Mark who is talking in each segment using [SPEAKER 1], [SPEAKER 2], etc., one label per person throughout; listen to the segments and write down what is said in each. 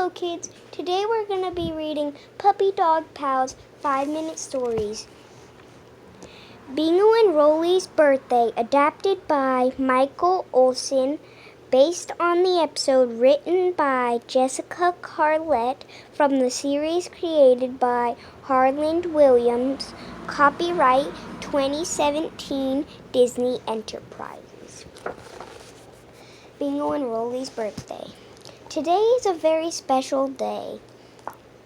[SPEAKER 1] Hello kids, today we're going to be reading Puppy Dog Pal's 5-minute stories. Bingo and Rolly's Birthday, adapted by Michael Olson, based on the episode written by Jesicca Carelton from the series created by Harland Williams, copyright 2017 Disney Enterprises. Bingo and Rolly's Birthday. Today is a very special day.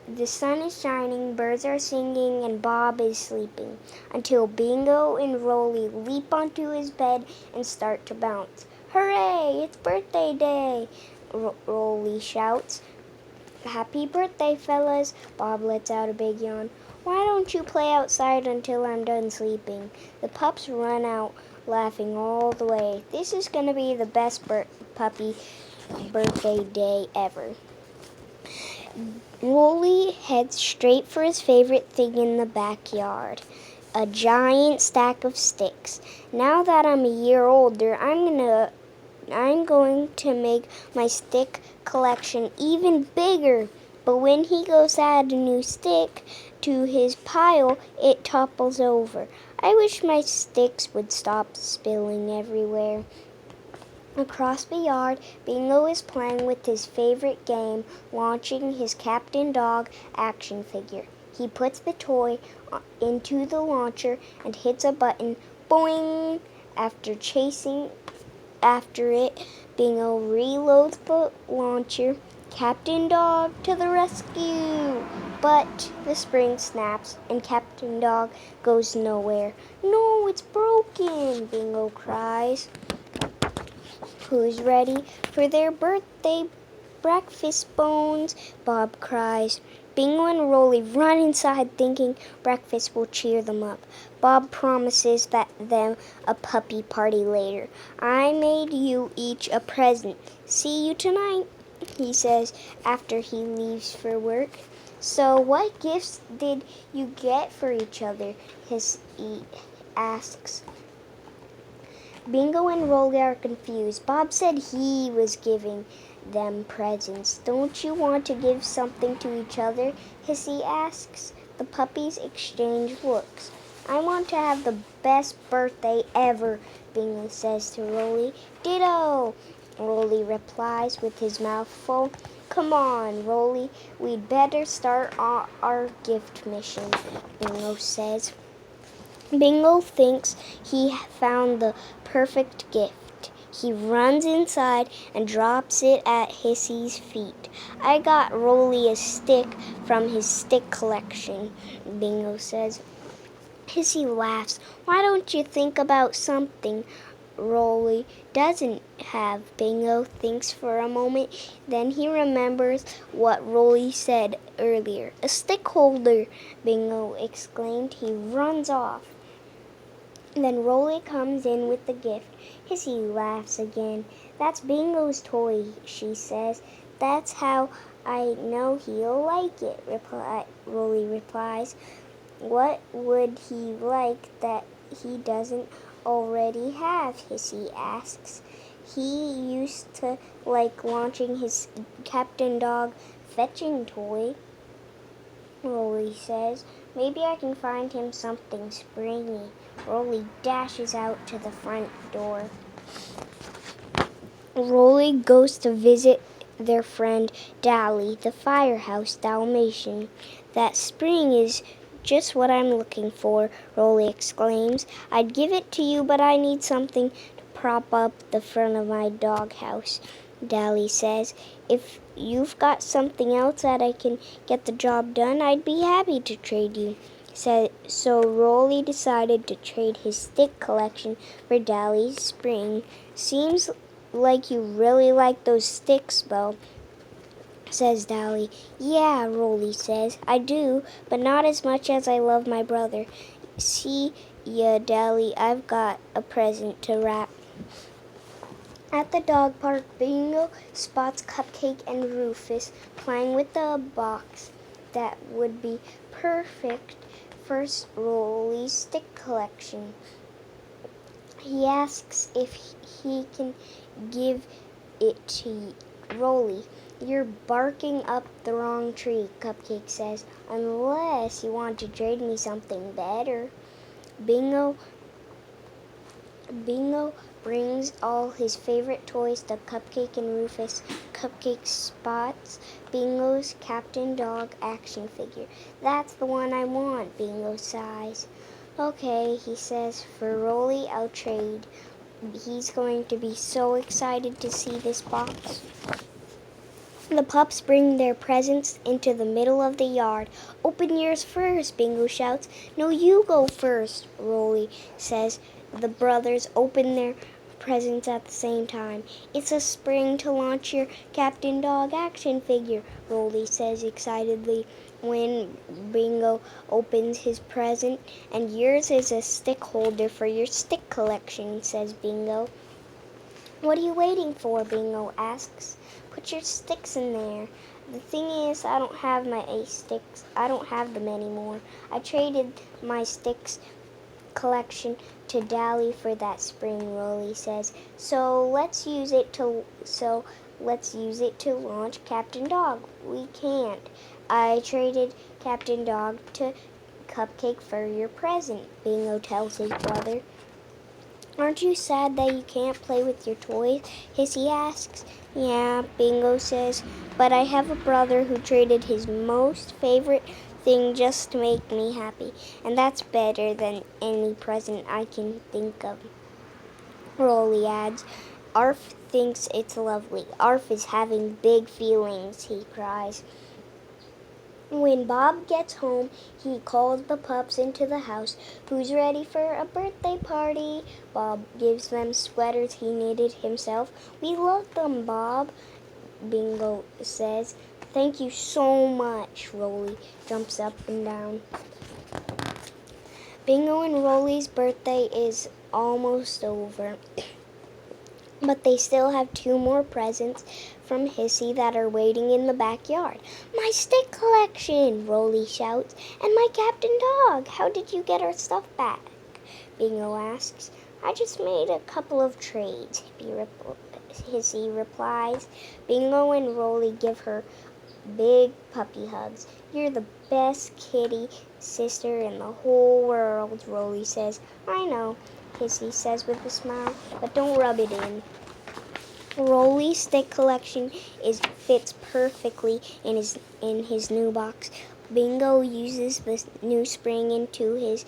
[SPEAKER 1] The sun is shining, birds are singing, and Bob is sleeping until Bingo and Rolly leap onto his bed and start to bounce. Hooray! It's birthday day! Rolly shouts. Happy birthday, fellas! Bob lets out a big yawn. Why don't you play outside until I'm done sleeping? The pups run out, laughing all the way. This is going to be the best puppy birthday day ever. Rolly heads straight for his favorite thing in the backyard, a giant stack of sticks. Now that I'm a year older, I'm going to make my stick collection even bigger. But when he goes to add a new stick to his pile, it topples over. I wish my sticks would stop spilling everywhere. Across the yard, Bingo is playing with his favorite game, launching his Captain Dog action figure. He puts the toy into the launcher and hits a button. Boing! After chasing after it, Bingo reloads the launcher. Captain Dog to the rescue! But the spring snaps and Captain Dog goes nowhere. No, it's broken! Bingo cries. Who's ready for their birthday breakfast, Bones? Bob cries. Bingo and Rolly run inside thinking breakfast will cheer them up. Bob promises them a puppy party later. I made you each a present. See you tonight, he says after he leaves for work. So what gifts did you get for each other? He asks. Bingo and Rolly are confused. Bob said he was giving them presents. Don't you want to give something to each other? Hissy asks. The puppies exchange looks. I want to have the best birthday ever, Bingo says to Rolly. Ditto, Rolly replies with his mouth full. Come on, Rolly, we'd better start our gift mission, Bingo says. Bingo thinks he found the perfect gift. He runs inside and drops it at Hissy's feet. I got Rolly a stick from his stick collection, Bingo says. Hissy laughs. Why don't you think about something Rolly doesn't have? Bingo thinks for a moment. Then he remembers what Rolly said earlier. A stick holder, Bingo exclaimed. He runs off. Then Rolly comes in with the gift. Hissy laughs again. That's Bingo's toy, she says. That's how I know he'll like it, Rolly replies. What would he like that he doesn't already have? Hissy asks. He used to like launching his Captain Dog fetching toy, Rolly says. Maybe I can find him something springy. Rolly dashes out to the front door. Rolly goes to visit their friend Dally, the firehouse Dalmatian. That spring is just what I'm looking for, Rolly exclaims. I'd give it to you, but I need something to prop up the front of my doghouse, Dally says. If you've got something else that I can get the job done, I'd be happy to trade you. So Rolly decided to trade his stick collection for Dally's spring. Seems like you really like those sticks, Bo, says Dally. Yeah, Rolly says. I do, but not as much as I love my brother. See ya, Dally, I've got a present to wrap. At the dog park, Bingo spots Cupcake and Rufus playing with the box that would be perfect for Rolly's stick collection. He asks if he can give it to Rolly. You're barking up the wrong tree, Cupcake says, unless you want to trade me something better. Bingo brings all his favorite toys to Cupcake and Rufus. Cupcake spots Bingo's Captain Dog action figure. That's the one I want, Bingo sighs. Okay, he says, for Rolly I'll trade. He's going to be so excited to see this box. The pups bring their presents into the middle of the yard. Open yours first, Bingo shouts. No, you go first, Rolly says. The brothers open their presents at the same time. It's a spring to launch your Captain Dog action figure, Rolly says excitedly when Bingo opens his present. And yours is a stick holder for your stick collection, says Bingo. What are you waiting for? Bingo asks. Put your sticks in there. The thing is, I don't have my 8 sticks. I don't have them anymore. I traded my sticks collection to Dally for that spring, Rolly says. So let's use it to launch Captain Dog. We can't. I traded Captain Dog to Cupcake for your present, Bingo tells his brother. Aren't you sad that you can't play with your toys? Hissy asks. Yeah, Bingo says, but I have a brother who traded his most favorite thing just to make me happy, and that's better than any present I can think of. Rolly adds, Arf thinks it's lovely. Arf is having big feelings, he cries. When Bob gets home, he calls the pups into the house. Who's ready for a birthday party? Bob gives them sweaters he knitted himself. We love them, Bob, Bingo says. Thank you so much, Rolly jumps up and down. Bingo and Rolly's birthday is almost over. But they still have 2 more presents from Hissy that are waiting in the backyard. My stick collection, Rolly shouts, and my Captain Dog. How did you get our stuff back? Bingo asks. I just made a couple of trades, Hissy replies. Bingo and Rolly give her big puppy hugs. You're the best kitty sister in the whole world, Rolly says. I know, Hissy says with a smile, but don't rub it in. Rolly's stick collection fits perfectly in his new box. Bingo uses the new spring into his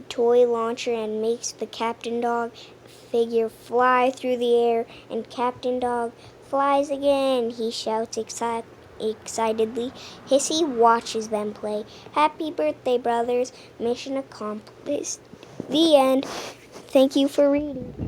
[SPEAKER 1] toy launcher and makes the Captain Dog figure fly through the air, and Captain Dog flies again, he shouts excitedly. Hissy watches them play. Happy birthday, brothers. Mission accomplished. The end. Thank you for reading.